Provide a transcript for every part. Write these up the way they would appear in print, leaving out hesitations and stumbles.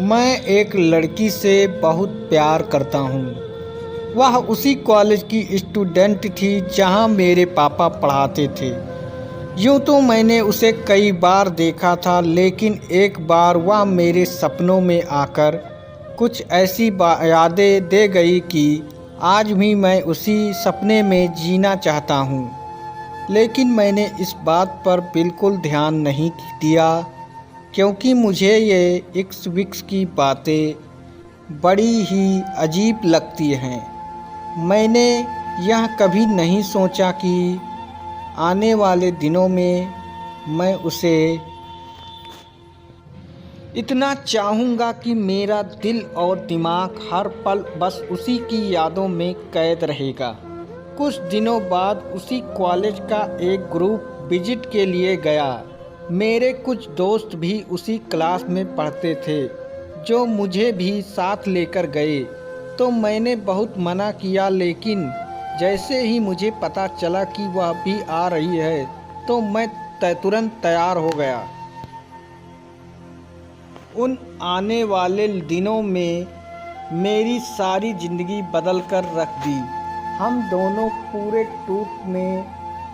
मैं एक लड़की से बहुत प्यार करता हूँ। वह उसी कॉलेज की स्टूडेंट थी जहाँ मेरे पापा पढ़ाते थे। यूँ तो मैंने उसे कई बार देखा था, लेकिन एक बार वह मेरे सपनों में आकर कुछ ऐसी यादें दे गई कि आज भी मैं उसी सपने में जीना चाहता हूँ। लेकिन मैंने इस बात पर बिल्कुल ध्यान नहीं दिया, क्योंकि मुझे ये इक्स विक्स की बातें बड़ी ही अजीब लगती हैं। मैंने यह कभी नहीं सोचा कि आने वाले दिनों में मैं उसे इतना चाहूँगा कि मेरा दिल और दिमाग हर पल बस उसी की यादों में कैद रहेगा। कुछ दिनों बाद उसी कॉलेज का एक ग्रुप विजिट के लिए गया। मेरे कुछ दोस्त भी उसी क्लास में पढ़ते थे, जो मुझे भी साथ लेकर गए। तो मैंने बहुत मना किया, लेकिन जैसे ही मुझे पता चला कि वह भी आ रही है तो मैं तुरंत तैयार हो गया। उन आने वाले दिनों में मेरी सारी ज़िंदगी बदल कर रख दी। हम दोनों पूरे टूर में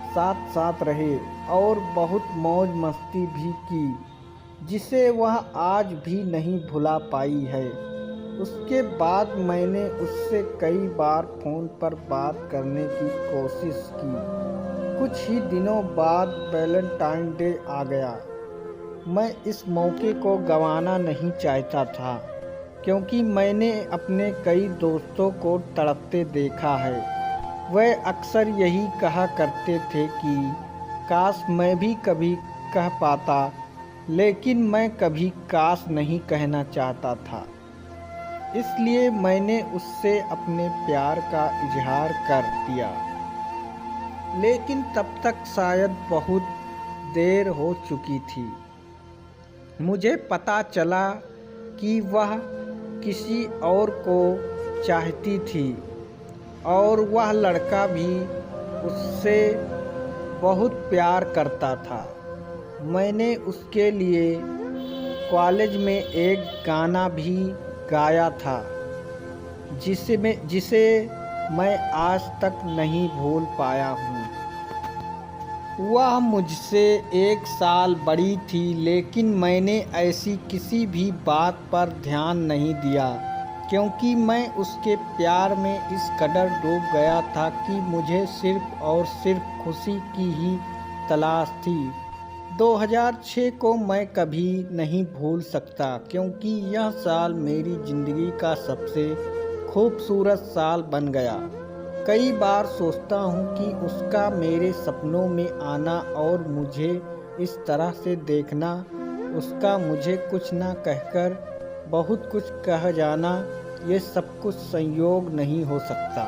साथ साथ रहे और बहुत मौज मस्ती भी की, जिसे वह आज भी नहीं भुला पाई है। उसके बाद मैंने उससे कई बार फ़ोन पर बात करने की कोशिश की। कुछ ही दिनों बाद वैलेंटाइन डे आ गया। मैं इस मौके को गंवाना नहीं चाहता था, क्योंकि मैंने अपने कई दोस्तों को तड़पते देखा है। वे अक्सर यही कहा करते थे कि काश मैं भी कभी कह पाता, लेकिन मैं कभी काश नहीं कहना चाहता था। इसलिए मैंने उससे अपने प्यार का इजहार कर दिया, लेकिन तब तक शायद बहुत देर हो चुकी थी। मुझे पता चला कि वह किसी और को चाहती थी और वह लड़का भी उससे बहुत प्यार करता था। मैंने उसके लिए कॉलेज में एक गाना भी गाया था, जिसे मैं आज तक नहीं भूल पाया हूँ। वह मुझसे 1 साल बड़ी थी, लेकिन मैंने ऐसी किसी भी बात पर ध्यान नहीं दिया, क्योंकि मैं उसके प्यार में इस कदर डूब गया था कि मुझे सिर्फ और सिर्फ खुशी की ही तलाश थी। 2006 को मैं कभी नहीं भूल सकता, क्योंकि यह साल मेरी ज़िंदगी का सबसे खूबसूरत साल बन गया। कई बार सोचता हूँ कि उसका मेरे सपनों में आना और मुझे इस तरह से देखना, उसका मुझे कुछ ना कहकर बहुत कुछ कह जाना, ये सब कुछ संयोग नहीं हो सकता।